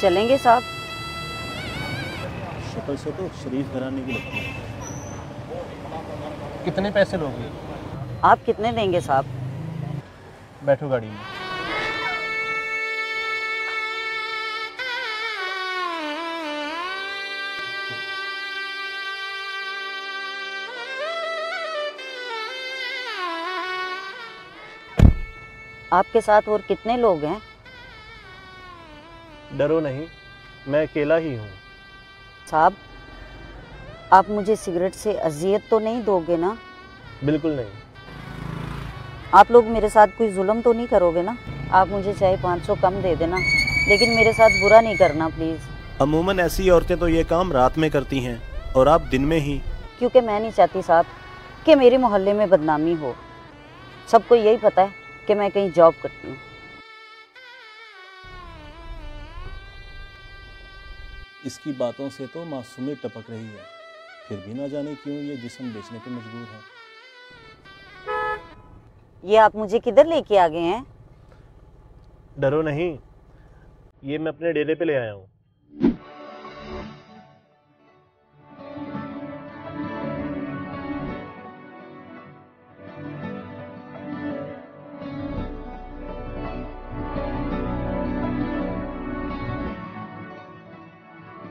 चलेंगे साहब? शक्ल से तो शरीफ घराने की लगती है। कितने पैसे लोगे? आप कितने देंगे साहब? बैठो गाड़ी में। आपके साथ और कितने लोग हैं? डरो नहीं, मैं अकेला ही हूँ। साहब, आप मुझे सिगरेट से अजियत तो नहीं दोगे ना? बिल्कुल नहीं। आप लोग मेरे साथ कोई जुल्म तो नहीं करोगे ना? आप मुझे चाहे 500 कम दे देना, लेकिन मेरे साथ बुरा नहीं करना प्लीज़। अमूमन ऐसी औरतें तो ये काम रात में करती हैं और आप दिन में ही। क्योंकि मैं नहीं चाहती साहब कि मेरे मोहल्ले में बदनामी हो। सबको यही पता है कि मैं कहीं जॉब करती हूँ। इसकी बातों से तो मासूमी टपक रही है, फिर भी ना जाने क्यों ये जिस्म बेचने पे मजबूर है। ये आप मुझे किधर लेके आ गए हैं? डरो नहीं, ये मैं अपने डेरे पे ले आया हूँ।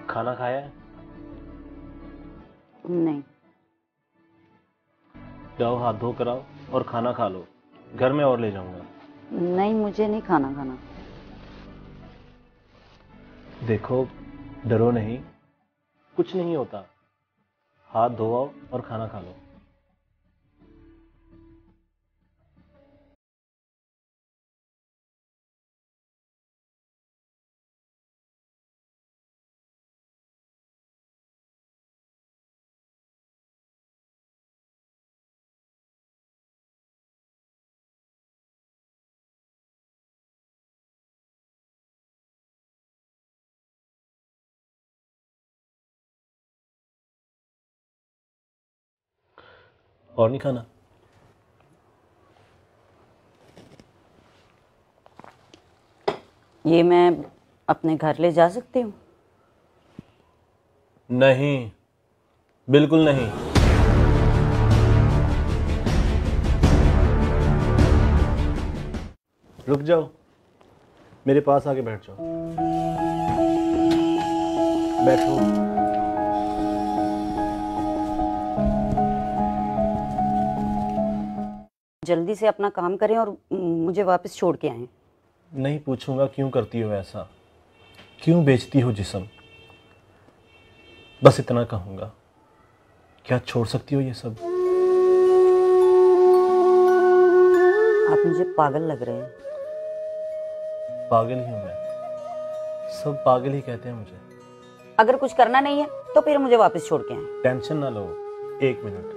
खाना खाया है? नहीं। जाओ हाथ धो कर आओ और खाना खा लो, घर में और ले जाऊंगा। नहीं, मुझे नहीं खाना खाना। देखो, डरो नहीं, कुछ नहीं होता। हाथ धो आओ और खाना खा लो। और नहीं खाना? ये मैं अपने घर ले जा सकती हूँ? नहीं, बिल्कुल नहीं। रुक जाओ, मेरे पास आके बैठ जाओ। बैठो। जल्दी से अपना काम करें और मुझे वापस छोड़ के आएं। नहीं पूछूंगा क्यों करती हो ऐसा, क्यों बेचती हो जिस्म। बस इतना कहूंगा, क्या छोड़ सकती हो ये सब? आप मुझे पागल लग रहे हैं। पागल ही हूं मैं, सब पागल ही कहते हैं मुझे। अगर कुछ करना नहीं है तो फिर मुझे वापस छोड़ के आएं। टेंशन ना लो, 1 मिनट।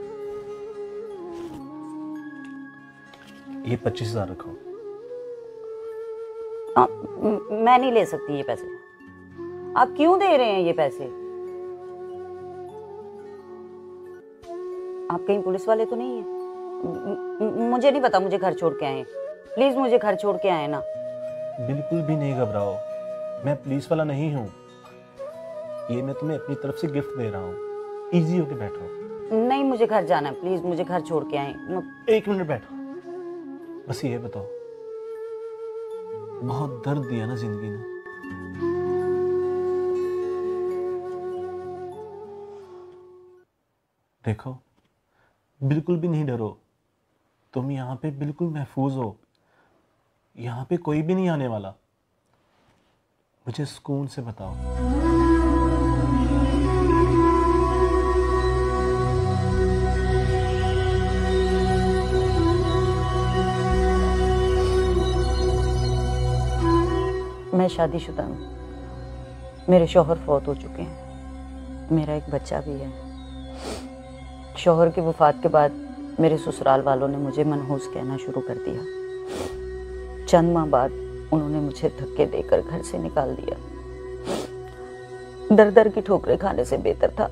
ये 25,000 रखो। मैं नहीं ले सकती ये पैसे। आप क्यों दे रहे हैं ये पैसे? आप कहीं पुलिस वाले तो नहीं हैं? मुझे नहीं पता, मुझे घर छोड़ के आए। प्लीज मुझे घर छोड़ के आए ना। बिल्कुल भी नहीं घबराओ, मैं पुलिस वाला नहीं हूँ। ये मैं तुम्हें अपनी तरफ से गिफ्ट दे रहा हूँ। इजी होके बैठो। नहीं, मुझे घर जाना है, प्लीज मुझे घर छोड़ के आए। 1 मिनट बैठो। बस ये बताओ, बहुत दर्द दिया ना जिंदगी ने। देखो, बिल्कुल भी नहीं डरो, तुम यहाँ पे बिल्कुल महफूज हो। यहाँ पे कोई भी नहीं आने वाला। मुझे सुकून से बताओ। मैं शादीशुदा हूँ, मेरे शौहर फौत हो चुके हैं, मेरा एक बच्चा भी है। शौहर की वफात के बाद मेरे ससुराल वालों ने मुझे मनहूस कहना शुरू कर दिया। चंद माह बाद उन्होंने मुझे धक्के देकर घर से निकाल दिया। दर दर की ठोकरें खाने से बेहतर था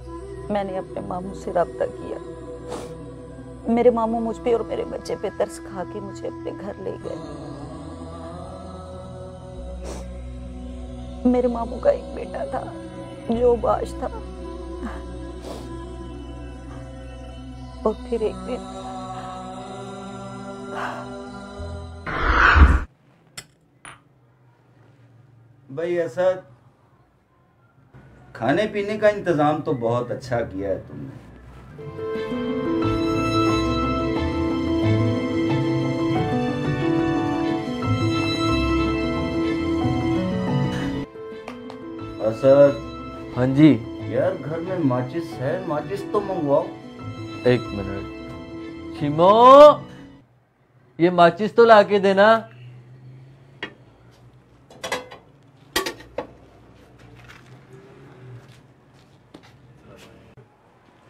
मैंने अपने मामू से राब्ता किया। मेरे मामू मुझ पे और मेरे बच्चे पे तरस खा के मुझे अपने घर ले गए। मेरे मामू का एक बेटा था जो बाश था, और फिर एक दिन भाई ऐसा खाने पीने का इंतजाम तो बहुत अच्छा किया है तुमने। असद। हाँ जी। यार घर में माचिस है, माचिस तो मंगवाओ। एक मिनट शिमो, ये माचिस तो लाके देना।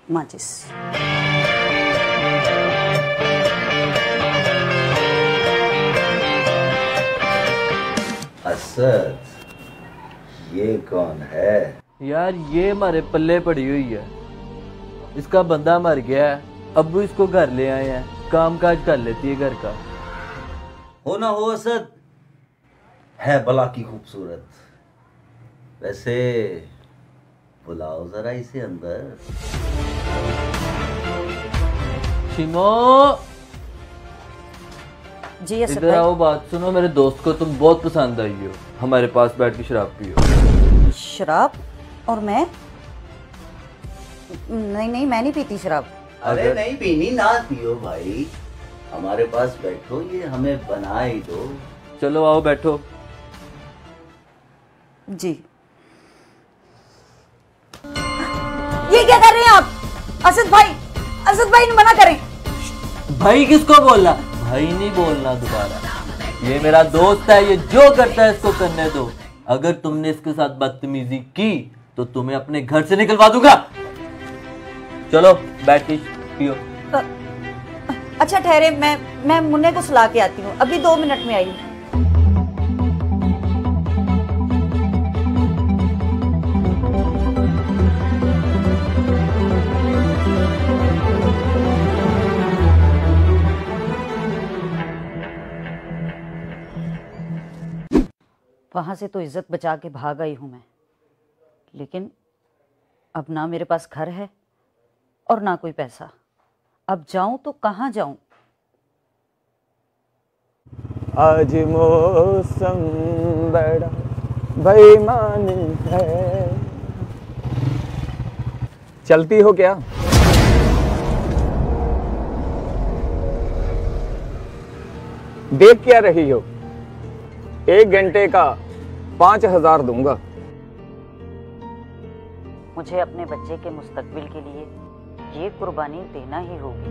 माचिस। असद, ये कौन है? यार ये हमारे पल्ले पड़ी हुई है, इसका बंदा मर गया है, अब इसको घर ले आए हैं, काम काज कर लेती है घर का। हो ना हो असद, है बला की खूबसूरत। वैसे बुलाओ जरा इसे अंदर। शिमो जी असद इधर भाई। आओ, बात सुनो। मेरे दोस्त को तुम बहुत पसंद आई हो, हमारे पास बैठ के शराब पियो। शराब? और मैं? नहीं, मैं नहीं पीती शराब। अरे नहीं पीनी ना पियो भाई, हमारे पास बैठो, ये हमें बना ही दो। चलो आओ बैठो। जी। ये क्या कर रहे हैं आप? असद भाई ने मना करें। भाई किसको बोलना? भाई नहीं बोलना दोबारा। ये मेरा दोस्त है, ये जो करता है इसको करने दो। अगर तुमने इसके साथ बदतमीजी की तो तुम्हें अपने घर से निकलवा दूंगा। चलो बैठ के पियो। अच्छा ठहरे, मैं मुन्ने को सुला के आती हूँ, अभी 2 मिनट में आई हूँ। वहां से तो इज्जत बचा के भाग आई हूं मैं, लेकिन अब ना मेरे पास घर है और ना कोई पैसा। अब जाऊं तो कहाँ जाऊं? आज मौसम बड़ा बेईमान है। चलती हो क्या? देख क्या रही हो? 1 घंटे का 5,000 दूंगा। मुझे अपने बच्चे के मुस्तकबिल के लिए ये कुर्बानी देना ही होगी।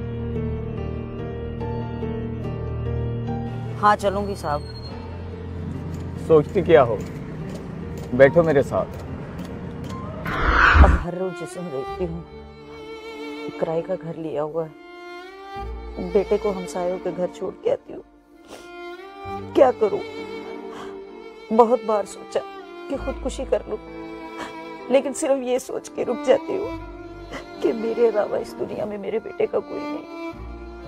हाँ चलूंगी साहब। सोचती क्या हो? बैठो मेरे साथ। अब हर रोज जिसम देखती हूँ, किराए का घर लिया हुआ है, बेटे को हमसायों के घर छोड़ के आती हूँ। क्या करूं? बहुत बार सोचा कि खुदकुशी कर लूं, लेकिन सिर्फ ये सोच के रुक जाती हूँ कि मेरे अलावा इस दुनिया में मेरे बेटे का कोई नहीं,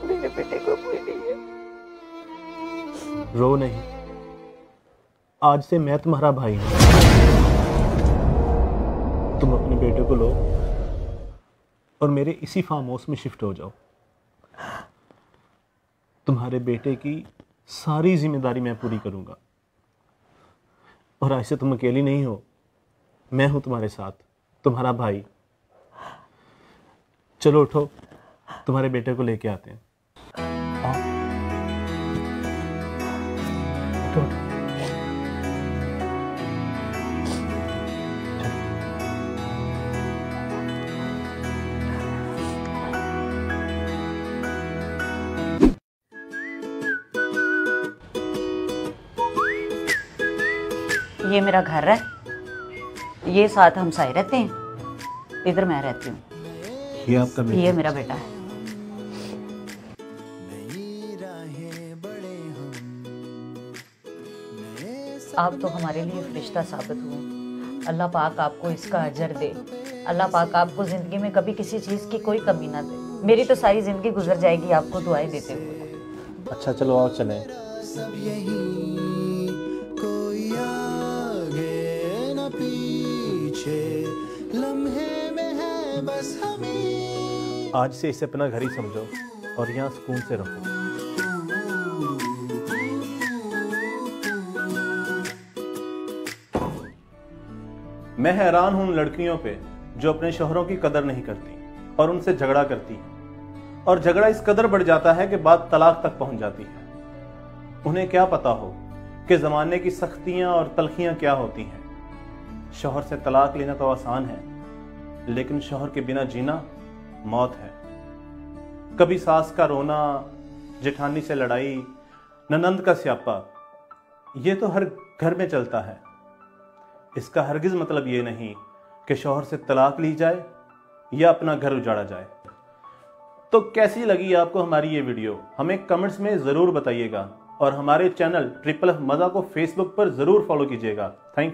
मेरे बेटे का कोई नहीं है। रो नहीं, आज से मैं तुम्हारा भाई हूं। तुम अपने बेटे को लो और मेरे इसी फार्म हाउस में शिफ्ट हो जाओ। तुम्हारे बेटे की सारी जिम्मेदारी मैं पूरी करूंगा, और आज से तुम अकेली नहीं हो, मैं हूं तुम्हारे साथ, तुम्हारा भाई। चलो उठो, तुम्हारे बेटे को लेके आते हैं। आओ। उठो, उठो। ये मेरा घर है, ये साथ हमसाए रहते हैं, इधर मैं रहती हूँ। ये आपका बेटा? ये मेरा बेटा है। आप तो हमारे लिए फरिश्ता साबित हुए। अल्लाह पाक आपको इसका अजर दे। अल्लाह पाक आपको जिंदगी में कभी किसी चीज की कोई कमी ना दे। मेरी तो सारी जिंदगी गुजर जाएगी आपको दुआएं देते हुए। अच्छा चलो आओ चलें। सब यही कोई आगे आज से इसे अपना घर ही समझो और यहाँ सुकून से रहो। मैं हैरान हूं उन लड़कियों पे जो अपने शौहरों की कदर नहीं करती और उनसे झगड़ा करती हैं, और झगड़ा इस कदर बढ़ जाता है कि बात तलाक तक पहुंच जाती है। उन्हें क्या पता हो कि ज़माने की सख्तियां और तलखियां क्या होती हैं। शौहर से तलाक लेना तो आसान है, लेकिन शौहर के बिना जीना मौत है। कभी सास का रोना, जेठानी से लड़ाई, ननंद का स्यापा, ये तो हर घर में चलता है। इसका हरगिज मतलब ये नहीं कि शौहर से तलाक ली जाए या अपना घर उजाड़ा जाए। तो कैसी लगी आपको हमारी ये वीडियो, हमें कमेंट्स में ज़रूर बताइएगा, और हमारे चैनल ट्रिपल एफ मज़ा को फेसबुक पर ज़रूर फॉलो कीजिएगा। Thank you.